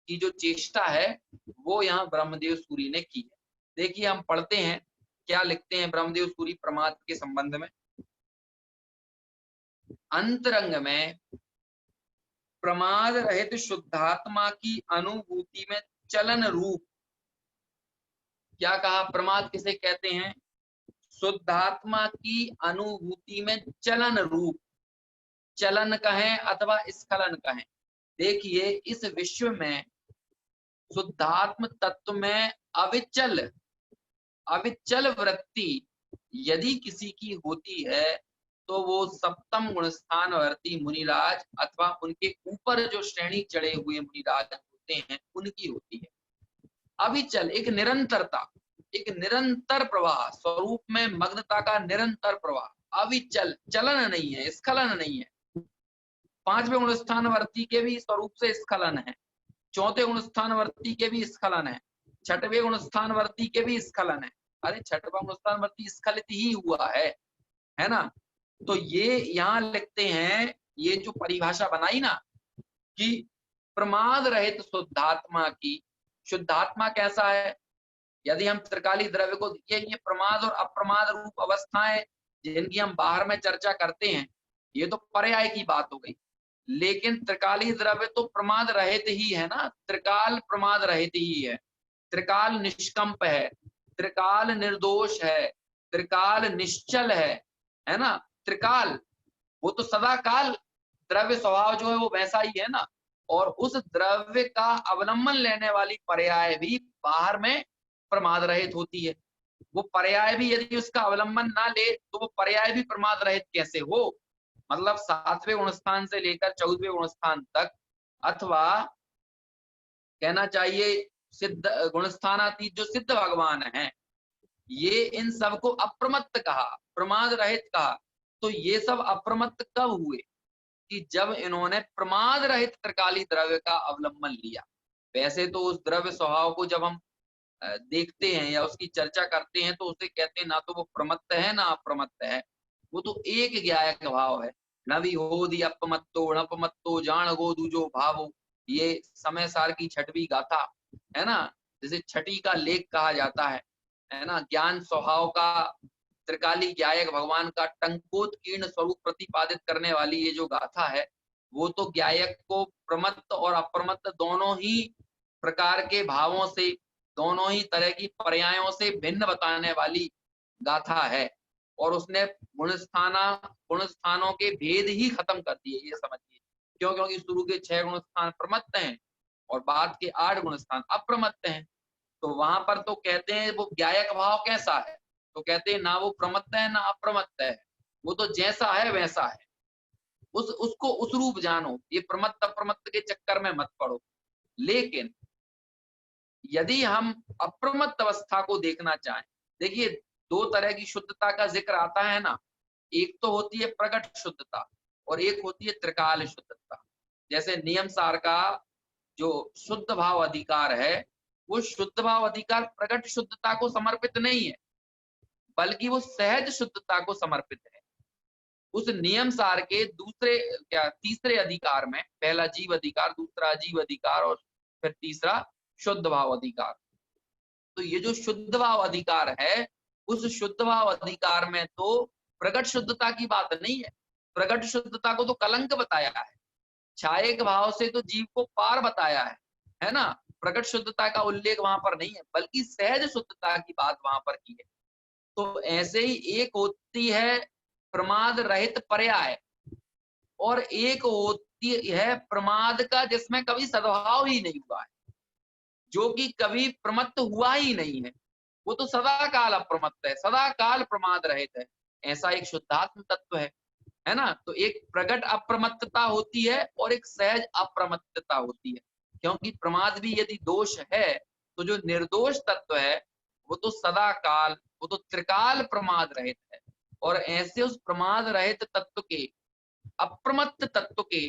की जो चेष्टा है वो यहाँ ब्रह्मदेव सूरी ने की है। देखिए हम पढ़ते हैं क्या लिखते हैं ब्रह्मदेव सूरी प्रमाद के संबंध में। अंतरंग में प्रमाद रहित शुद्धात्मा की अनुभूति में चलन रूप, क्या कहा? प्रमाद किसे कहते हैं? शुद्धात्मा की अनुभूति में चलन रूप, चलन कहें अथवा स्खलन कहें। देखिए इस विश्व में शुद्धात्म तत्व में अविचल वृत्ति यदि किसी की होती है तो वो सप्तम गुण स्थान वर्ती मुनिराज अथवा उनके ऊपर जो श्रेणी चढ़े हुए मुनिराज होते हैं उनकी होती है। अविचल एक निरंतरता, एक निरंतर प्रवाह, स्वरूप में मग्नता का निरंतर प्रवाह, अविचल, चलन नहीं है, स्खलन नहीं है। 5वें गुण स्थान वर्ती के भी स्वरूप से स्खलन है, 4थे गुण स्थान वर्ती के भी स्खलन है, 6वें गुण स्थान वर्ती के भी स्खलन है। अरे 6वां गुण स्थान वर्ती स्खलित ही हुआ है ना। तो ये यहाँ लिखते हैं, ये जो परिभाषा बनाई ना कि प्रमाद रहित शुद्धात्मा की, शुद्धात्मा कैसा है? यदि हम त्रिकाली द्रव्य को ये प्रमाद और अप्रमाद रूप अवस्थाएं जिनकी हम बाहर में चर्चा करते हैं, ये तो पर्याय की बात हो गई, लेकिन त्रिकाली द्रव्य तो प्रमाद रहित ही है ना। त्रिकाल प्रमाद रहित ही है, त्रिकाल निष्कंप है, त्रिकाल निर्दोष है, त्रिकाल निश्चल है ना। त्रिकाल वो तो सदा काल द्रव्य स्वभाव जो है वो वैसा ही है ना, और उस द्रव्य का अवलंबन लेने वाली पर्याय भी बाहर में प्रमाद रहित होती है। वो पर्याय भी यदि उसका अवलंबन ना ले तो वो पर्याय भी प्रमाद रहित कैसे हो? मतलब 7वें गुणस्थान से लेकर 14वें गुणस्थान तक, अथवा कहना चाहिए सिद्ध गुणस्थानातीत जो सिद्ध भगवान है, ये इन सबको अप्रमत्त कहा, प्रमाद रहित कहा। तो ये सब अप्रमत्त कब हुए? कि जब इन्होंने प्रमाद रहित त्रिकाली द्रव्य का अवलंबन लिया। वैसे तो उस द्रव्य स्वभाव को जब हम देखते हैं या उसकी चर्चा करते हैं तो उसे कहते हैं ना तो वो प्रमत्त है ना अप्रमत्त है, वो तो एक ज्ञायक भाव है। न विहोधि अपमत्तो नपमत्तो जान गो दूजो भावो, ये समय सार की छठवीं गाथा है ना, जिसे छठी का लेख कहा जाता है ना। ज्ञान स्वभाव का त्रिकाली ज्ञायक भगवान का टंकोत्कीर्ण स्वरूप प्रतिपादित करने वाली ये जो गाथा है, वो तो ज्ञायक को प्रमत्त और अप्रमत्त दोनों ही प्रकार के भावों से, दोनों ही तरह की पर्यायों से भिन्न बताने वाली गाथा है। और उसने गुणस्थानों के भेद ही खत्म कर दिए, ये समझिए। क्यों? क्योंकि शुरू के 6 गुणस्थान प्रमत्त हैं और बाद के 8 गुणस्थान अप्रमत्त हैं। तो वहां पर तो कहते हैं वो ज्ञायक भाव कैसा है, तो कहते हैं ना वो प्रमत्त है ना अप्रमत्त है, वो तो जैसा है वैसा है। उसको उस रूप जानो, ये प्रमत्त अप्रमत्त के चक्कर में मत पड़ो। लेकिन यदि हम अप्रमत्त अवस्था को देखना चाहें, देखिए 2 तरह की शुद्धता का जिक्र आता है ना, एक तो होती है प्रकट शुद्धता और एक होती है त्रिकाल शुद्धता। जैसे नियम सार का जो शुद्ध भाव अधिकार है, वो शुद्ध भाव अधिकार प्रकट शुद्धता को समर्पित नहीं है, बल्कि वो सहज शुद्धता को समर्पित है। उस नियम सार के तीसरे अधिकार में, पहला जीव अधिकार, दूसरा अजीव अधिकार और फिर तीसरा शुद्ध भाव अधिकार। तो ये जो शुद्ध भाव अधिकार है, उस शुद्ध भाव अधिकार में तो प्रकट शुद्धता की बात नहीं है। प्रकट शुद्धता को तो कलंक बताया है, छायक भाव से तो जीव को पार बताया है ना। प्रकट शुद्धता का उल्लेख वहां पर नहीं है, बल्कि सहज शुद्धता की बात वहां पर की है। तो ऐसे ही एक होती है प्रमाद रहित पर्याय और एक होती है प्रमाद का जिसमें कभी सद्भाव ही नहीं हुआ है, जो कि कभी प्रमत्त हुआ ही नहीं है, वो तो सदा काल अप्रमत्त है, सदा काल प्रमाद रहित है। ऐसा एक शुद्धात्म तत्व है ना। तो एक प्रकट अप्रमत्तता होती है और एक सहज अप्रमत्तता होती है। क्योंकि प्रमाद भी यदि दोष है तो जो निर्दोष तत्व है वो तो सदा काल, वो तो त्रिकाल प्रमाद रहित है। और ऐसे उस प्रमाद रहित तत्व के, अप्रमत्त तत्व के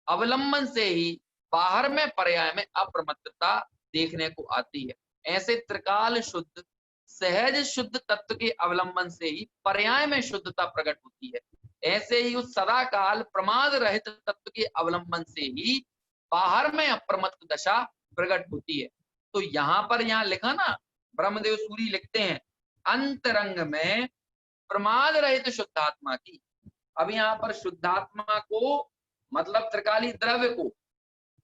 अवलंबन से ही बाहर में पर्याय में अप्रमत्तता देखने को आती है। ऐसे त्रिकाल शुद्ध सहज शुद्ध तत्व के अवलंबन से ही पर्याय में शुद्धता प्रकट होती है। ऐसे ही उस सदा काल प्रमाद रहित तत्व के अवलंबन से ही बाहर में अप्रमत्त दशा प्रकट होती है। तो यहाँ लिखा ना, ब्रह्मदेव सूरी लिखते हैं अंतरंग में प्रमाद रहित शुद्धात्मा की। अब यहाँ पर शुद्धात्मा को मतलब त्रिकाली द्रव्य को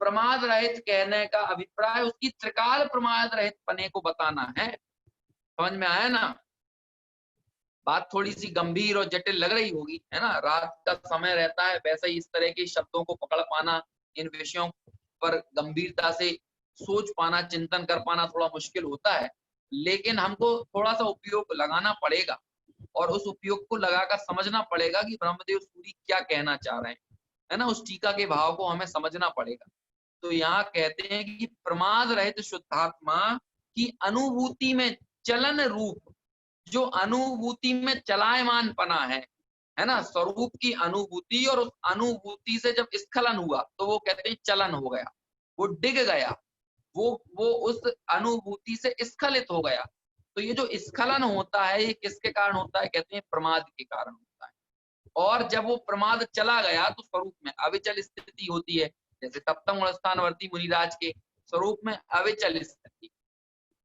प्रमाद रहित कहने का अभिप्राय उसकी त्रिकाल प्रमाद रहित पने को बताना है। समझ में आया ना? बात थोड़ी सी गंभीर और जटिल लग रही होगी, है ना। रात का समय रहता है, वैसे ही इस तरह के शब्दों को पकड़ पाना, इन विषयों पर गंभीरता से सोच पाना, चिंतन कर पाना थोड़ा मुश्किल होता है। लेकिन हमको थोड़ा सा उपयोग लगाना पड़ेगा और उस उपयोग को लगाकर समझना पड़ेगा कि ब्रह्मदेव सूरी क्या कहना चाह रहे हैं, है ना। उस टीका के भाव को हमें समझना पड़ेगा। तो यहाँ कहते हैं कि प्रमाद रहित शुद्धात्मा की अनुभूति में चलन रूप, जो अनुभूति में चलायमान पना है ना, स्वरूप की अनुभूति, और उस अनुभूति से जब स्खलन हुआ तो वो कहते हैं चलन हो गया, वो डिग गया, वो उस अनुभूति से स्खलित हो गया। तो ये जो स्खलन होता है ये किसके कारण होता है? कहते हैं प्रमाद के कारण होता है। और जब वो प्रमाद चला गया तो स्वरूप में अविचल स्थिति होती है। जैसे सप्तम गुणस्थानवर्ती मुनिराज के स्वरूप में अविचल स्थिति,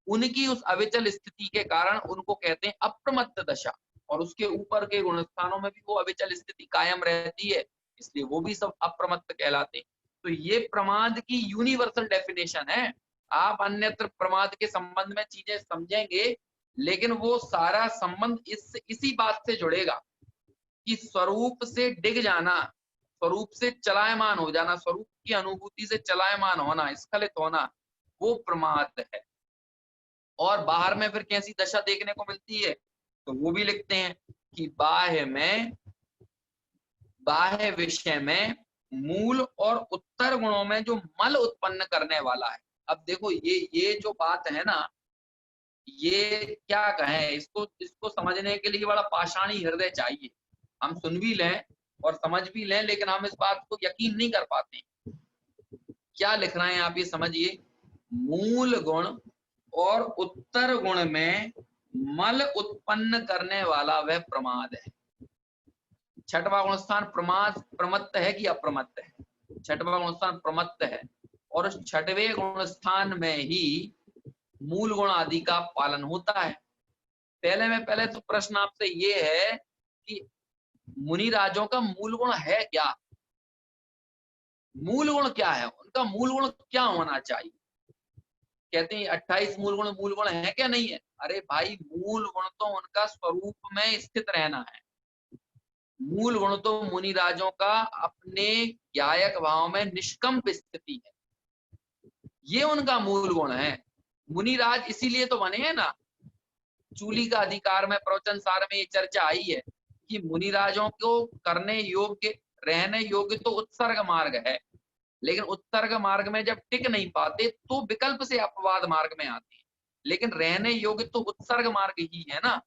उनकी उस अविचल स्थिति के कारण उनको कहते हैं अप्रमत्त दशा, और उसके ऊपर के गुणस्थानों में भी वो अविचल स्थिति कायम रहती है, इसलिए वो भी सब अप्रमत्त कहलाते हैं। तो ये प्रमाद की यूनिवर्सल डेफिनेशन है। आप अन्यत्र प्रमाद के संबंध में चीजें समझेंगे लेकिन वो सारा संबंध इसी बात से जुड़ेगा कि स्वरूप से डिग जाना, स्वरूप से चलायमान हो जाना, स्वरूप की अनुभूति से चलायमान होना, स्खलित होना, वो प्रमाद है। और बाहर में फिर कैसी दशा देखने को मिलती है, तो वो भी लिखते हैं कि बाह्य विषय में मूल और उत्तर गुणों में जो मल उत्पन्न करने वाला है। अब देखो ये जो बात है ना, ये क्या कहें, इसको समझने के लिए बड़ा पाषाणी हृदय चाहिए। हम सुन भी लें और समझ भी लें, लेकिन हम इस बात को यकीन नहीं कर पाते। क्या लिख रहे हैं आप, ये समझिए। मूल गुण और उत्तर गुण में मल उत्पन्न करने वाला वह प्रमाद है। छठवां गुण स्थान प्रमत्त है कि अप्रमत्त है? छठवां गुण स्थान प्रमत्त है, और उस छठवें गुण स्थान में ही मूल गुण आदि का पालन होता है। पहले तो प्रश्न आपसे ये है कि मुनि राजों का मूल गुण है क्या? मूल गुण क्या है उनका? मूल गुण क्या होना चाहिए? कहते हैं 28 मूल गुण है क्या? नहीं है। अरे भाई, मूल गुण तो उनका स्वरूप में स्थित रहना है। मूल गुण तो मुनि राजों का अपने ज्ञायक भाव में निष्कंप स्थिति है, ये उनका मूल गुण है। मुनि राज इसीलिए तो बने हैं ना। चूली का अधिकार में प्रवचन सार में ये चर्चा आई है कि मुनि राजों को करने योग्य, रहने योग्य तो उत्सर्ग मार्ग है, लेकिन उत्सर्ग मार्ग में जब टिक नहीं पाते तो विकल्प से अपवाद मार्ग में आते हैं, लेकिन रहने योग्य तो उत्सर्ग मार्ग ही है ना।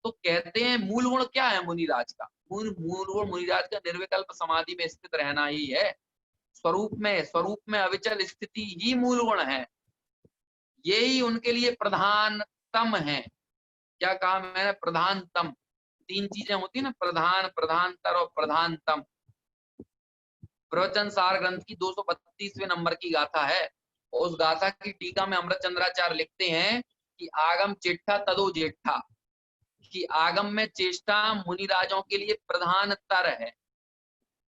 तो कहते हैं मूल गुण क्या है मुनिराज का? मूल गुण मुनिराज का निर्विकल्प समाधि में स्थित रहना ही है। स्वरूप में अविचल स्थिति ही मूल गुण है। यही उनके लिए प्रधानतम है। क्या कहा मैंने? प्रधानतम। तीन चीजें होती है ना, प्रधान, प्रधानतर और प्रधानतम। प्रवचन सार ग्रंथ की 232वें नंबर की गाथा है। उस गाथा की टीका में अमृत चंद्राचार्य लिखते हैं कि आगम चेष्टा तदो जेठा, कि आगम में चेष्टा मुनिराजों के लिए प्रधान तर है।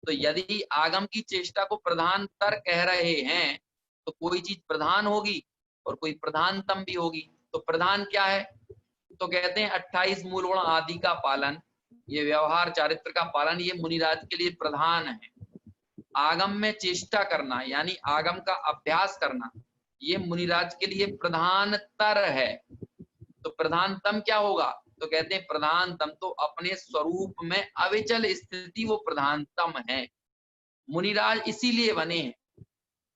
तो यदि आगम की चेष्टा को प्रधान तर कह रहे हैं तो कोई चीज प्रधान होगी और कोई प्रधानतम भी होगी। तो प्रधान क्या है? तो कहते हैं 28 मूल गुण आदि का पालन, ये व्यवहार चारित्र का पालन, ये मुनिराज के लिए प्रधान है। आगम में चेष्टा करना यानी आगम का अभ्यास करना, ये मुनिराज के लिए प्रधानतर है। तो प्रधानतम क्या होगा? तो कहते हैं प्रधानतम तो अपने स्वरूप में अविचल स्थिति, वो प्रधानतम है। मुनिराज इसीलिए बने हैं,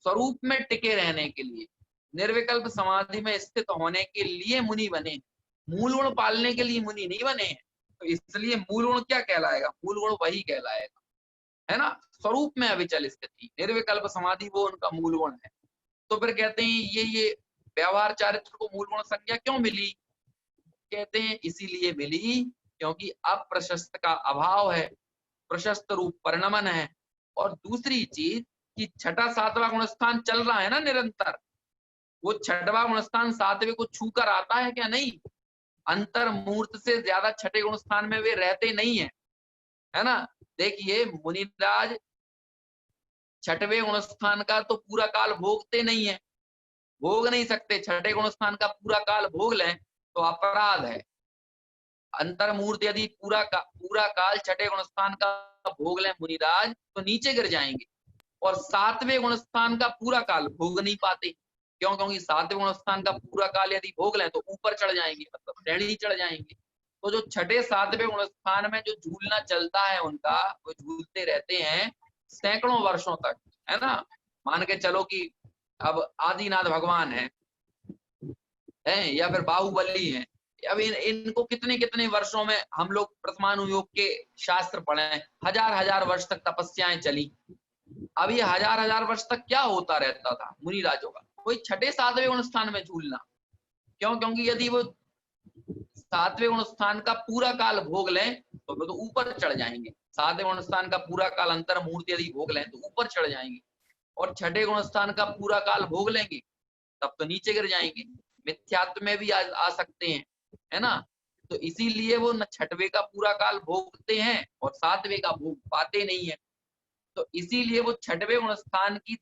स्वरूप में टिके रहने के लिए, निर्विकल्प समाधि में स्थित होने के लिए मुनि बने। मूल गुण पालने के लिए मुनि नहीं बने हैं। तो इसलिए मूल गुण क्या कहलाएगा? मूल गुण वही कहलाएगा, है ना, स्वरूप में अविचल स्थिति, निर्विकल्प समाधि, वो उनका मूल गुण है। तो फिर कहते हैं ये व्यवहार चारित्र को मूल गुण संज्ञा क्यों मिली? कहते हैं इसीलिए मिली क्योंकि अप्रशस्त का अभाव है, प्रशस्त रूप परिणमन है। और दूसरी चीज कि छठा सातवां गुण स्थान चल रहा है ना निरंतर, वो छठवां गुण स्थान सातवें को छू कर आता है क्या? नहीं। अंतर मूर्त से ज्यादा छठे गुण स्थान में वे रहते नहीं है, है ना। देखिए मुनिराज छठवें गुण स्थान का तो पूरा काल भोगते नहीं है, भोग नहीं सकते। छठे गुण स्थान का पूरा काल भोग लें तो अपराध है। अंतर्मूर्त यदि पूरा काल छठे गुण स्थान का भोग लें मुनिराज तो नीचे गिर जाएंगे, और सातवें गुण स्थान का पूरा काल भोग नहीं पाते। क्यों? क्योंकि सातवें गुण स्थान का पूरा काल यदि भोग लें तो ऊपर चढ़ जाएंगे, मतलब श्रेणी चढ़ जाएंगे। तो जो छठे सातवें गुण स्थान में जो झूलना चलता है उनका, वो झूलते रहते हैं सैकड़ों वर्षों तक, है ना। मान के चलो कि अब आदिनाथ भगवान है या फिर बाहुबली है। अब इनको कितने कितने वर्षों में हम लोग प्रथमानुयोग के शास्त्र पढ़े, हजार हजार वर्ष तक तपस्याएं चली। अब ये हजार हजार वर्ष तक क्या होता रहता था मुनि राजों का? कोई छठे सातवें गुण स्थान में झूलना। क्यों? क्योंकि यदि वो सातवें गुण स्थान का पूरा काल भोग लें तो ऊपर चढ़ जाएंगे। सातवें गुण स्थान का पूरा काल अंतर मूर्ति यदि भोग लें तो ऊपर चढ़ जाएंगे, और छठे गुण स्थान का पूरा काल भोग लेंगे तब तो नीचे गिर जाएंगे, मिथ्यात्व में भी आ सकते हैं, है ना। तो इसीलिए वो न छठवें का पूरा काल भोगते हैं और सातवें का भोग पाते नहीं है। तो इसीलिए वो छठवें गुण स्थान की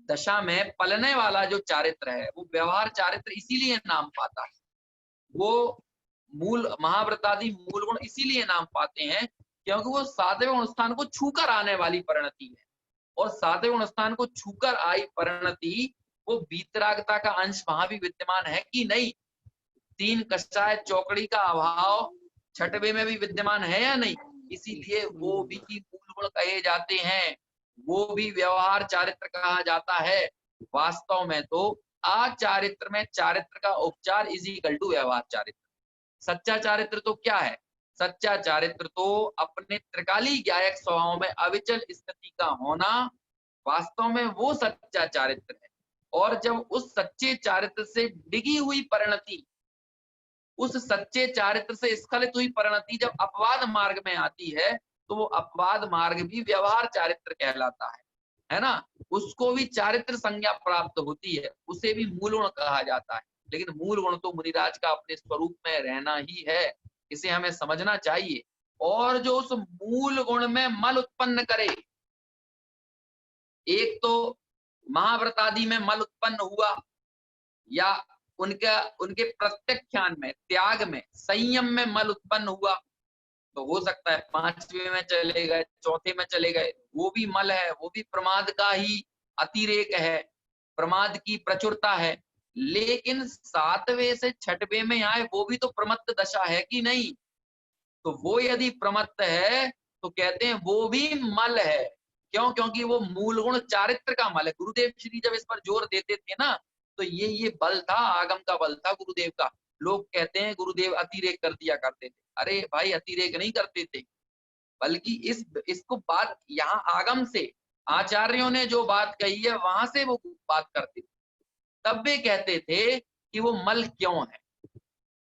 दशा में पलने वाला जो चारित्र है वो व्यवहार चारित्र इसीलिए नाम पाता है। वो मूल महाव्रतादि मूल गुण इसीलिए नाम पाते हैं क्योंकि वो सातवें गुण स्थान को छूकर आने वाली परिणति है, और सातवें गुण स्थान को छूकर आई परिणति वो वीतरागता का अंश वहां भी विद्यमान है कि नहीं। तीन कषाय चौकड़ी का अभाव छठवे में भी विद्यमान है या नहीं, इसीलिए वो भी मूल गुण कहे जाते हैं, वो भी व्यवहार चारित्र कहा जाता है। वास्तव में तो आचारित्र में चारित्र का उपचार इज इक्वल टू व्यवहार चारित्र। सच्चा चारित्र तो क्या है? सच्चा चारित्र तो अपने त्रिकाली ज्ञायक स्वभाव में अविचल स्थिति का होना, वास्तव में वो सच्चा चारित्र है। और जब उस सच्चे चारित्र से डिगी हुई परिणति, उस सच्चे चारित्र से स्खलित हुई परिणति जब अपवाद मार्ग में आती है तो वो अपवाद मार्ग भी व्यवहार चारित्र कहलाता है ना। उसको भी चारित्र संज्ञा प्राप्त होती है, उसे भी मूल गुण कहा जाता है। लेकिन मूल गुण तो मुनिराज का अपने स्वरूप में रहना ही है, इसे हमें समझना चाहिए। और जो उस मूल गुण में मल उत्पन्न करे, एक तो महाव्रतादि में मल उत्पन्न हुआ, या उनके प्रत्याख्यान में, त्याग में, संयम में मल उत्पन्न हुआ, तो हो सकता है पांचवे में चले गए, चौथे में चले गए, वो भी मल है, वो भी प्रमाद का ही अतिरेक है, प्रमाद की प्रचुरता है। लेकिन सातवें से छठवें में आए वो भी तो प्रमत्त दशा है कि नहीं? तो वो यदि प्रमत्त है तो कहते हैं वो भी मल है। क्यों? क्योंकि वो मूल गुण चारित्र का मल है। गुरुदेव श्री जब इस पर जोर देते थे ना, तो ये बल था, आगम का बल था गुरुदेव का। लोग कहते हैं गुरुदेव अतिरेक कर दिया करते थे, अरे भाई अतिरेक नहीं करते थे, बल्कि इसको बात यहाँ आगम से, आचार्यों ने जो बात कही है वहां से वो बात करते थे। तब वे कहते थे कि वो मल क्यों है।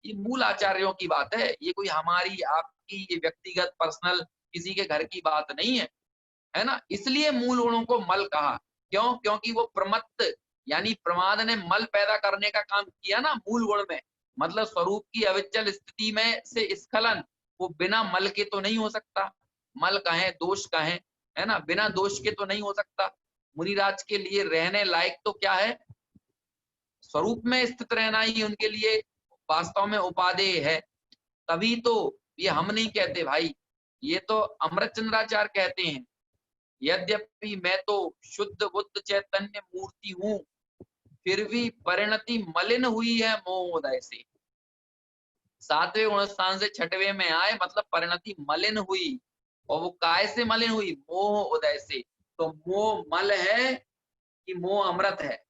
ये मूल आचार्यों की बात है, ये कोई हमारी आपकी ये व्यक्तिगत पर्सनल किसी के घर की बात नहीं है ना। इसलिए मूल गुणों को मल कहा। क्यों? क्योंकि वो प्रमत्त, यानी प्रमाद ने मल पैदा करने का काम किया ना मूल गुण में। मतलब स्वरूप की अविचल स्थिति में से स्खलन वो बिना मल के तो नहीं हो सकता। मल कहें, दोष कहें, है ना, बिना दोष के तो नहीं हो सकता। मुनिराज के लिए रहने लायक तो क्या है? स्वरूप में स्थित रहना ही उनके लिए वास्तव में उपादेय है। तभी तो ये हम नहीं कहते भाई, ये तो अमृतचंद्राचार्य कहते हैं, यद्यपि मैं तो शुद्ध बुद्ध चैतन्य मूर्ति हूं, फिर भी परिणति मलिन हुई है मोह उदय से। सातवें गुण स्थान से छठवें में आए मतलब परिणति मलिन हुई, और वो काय से मलिन हुई? मोह उदय से। तो मोह मल है कि मोह अमृत है?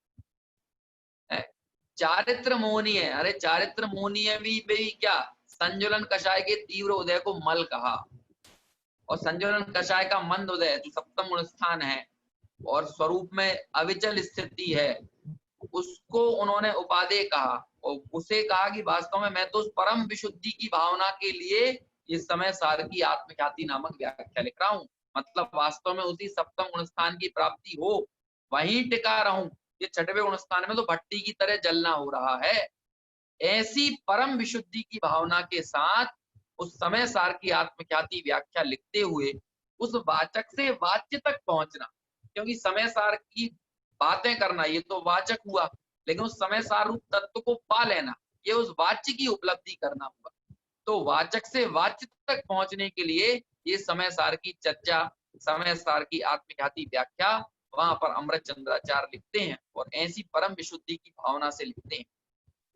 चारित्र मोहनीय, अरे चारित्र मोहनीय भी क्या, संजुलन कषाय के तीव्र उदय को मल कहा, और संजुलन कषाय का मंद उदय जो सप्तम गुण स्थान है और स्वरूप में अविचल स्थिति है, उसको उन्होंने उपादेय कहा। और उसे कहा कि वास्तव में मैं तो उस परम विशुद्धि की भावना के लिए इस समय सार की आत्मख्याति नामक व्याख्या लिख रहा हूँ। मतलब वास्तव में उसी सप्तम गुण स्थान की प्राप्ति हो, वहीं टिका रहूं। ये छठवें गुण स्थान में तो भट्टी की तरह जलना हो रहा है। ऐसी परम विशुद्धि की भावना के साथ उस समय सार की आत्मख्याति व्याख्या लिखते हुए उस वाचक से वाच्य तक पहुंचना, क्योंकि समय सार की बातें करना ये तो वाचक हुआ, लेकिन उस समय सार रूप तत्व को पा लेना ये उस वाच्य की उपलब्धि करना हुआ। तो वाचक से वाच्य तक पहुंचने के लिए ये समय सार की चर्चा, समय सार की आत्मख्याति व्याख्या वहां पर अमृतचंद्राचार्य लिखते हैं, और ऐसी परम विशुद्धि की भावना से लिखते हैं।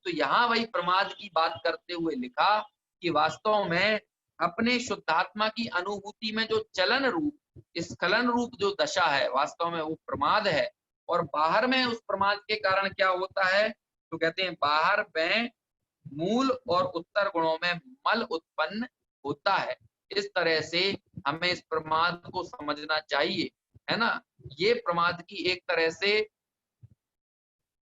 तो यहाँ वही प्रमाद की बात करते हुए लिखा कि वास्तव में अपने शुद्धात्मा की अनुभूति में जो चलन रूप, स्खलन रूप जो दशा है, वास्तव में वो प्रमाद है। और बाहर में उस प्रमाद के कारण क्या होता है? तो कहते हैं बाहर में मूल और उत्तर गुणों में मल उत्पन्न होता है। इस तरह से हमें इस प्रमाद को समझना चाहिए, है ना। ये प्रमाद की एक तरह से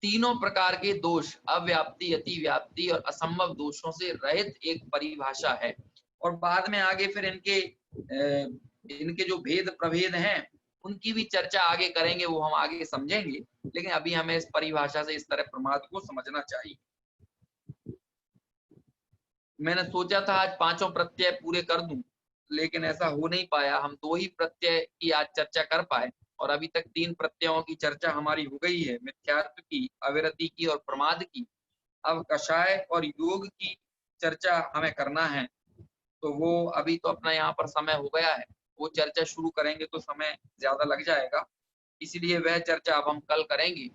तीनों प्रकार के दोष, अव्याप्ति, अतिव्याप्ति और असंभव दोषों से रहित एक परिभाषा है। और बाद में आगे फिर इनके जो भेद प्रभेद हैं उनकी भी चर्चा आगे करेंगे, वो हम आगे समझेंगे। लेकिन अभी हमें इस परिभाषा से इस तरह प्रमाद को समझना चाहिए। मैंने सोचा था आज पांचों प्रत्यय पूरे कर दूं, लेकिन ऐसा हो नहीं पाया। हम दो ही प्रत्यय की आज चर्चा कर पाए, और अभी तक तीन प्रत्ययों की चर्चा हमारी हो गई है, मिथ्यात्व की, अविरति की और प्रमाद की। अब कषाय और योग की चर्चा हमें करना है, तो वो अभी तो अपना यहाँ पर समय हो गया है, वो चर्चा शुरू करेंगे तो समय ज्यादा लग जाएगा, इसलिए वह चर्चा अब हम कल करेंगे।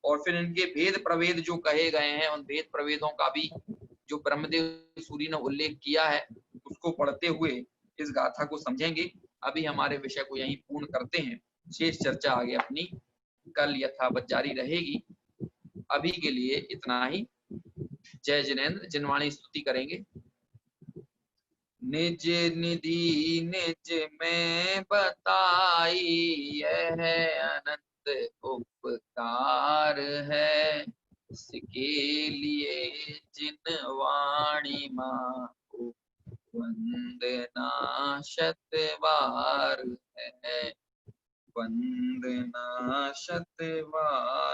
और फिर इनके भेद प्रभेद जो कहे गए हैं, उन भेद प्रभेदों का भी जो ब्रह्मदेव सूरी ने उल्लेख किया है, उसको पढ़ते हुए इस गाथा को समझेंगे। अभी हमारे विषय को यहीं पूर्ण करते हैं, शेष चर्चा आगे अपनी कल यथावत जारी रहेगी। अभी के लिए इतना ही। जय जिनेन्द्र। जिनवाणी स्तुति करेंगे। निज निधि निज में बताई, यह अनंत उपकार है, इसके लिए जिनवाणी माँ को वंदना शत बार है, वंदना शत बार।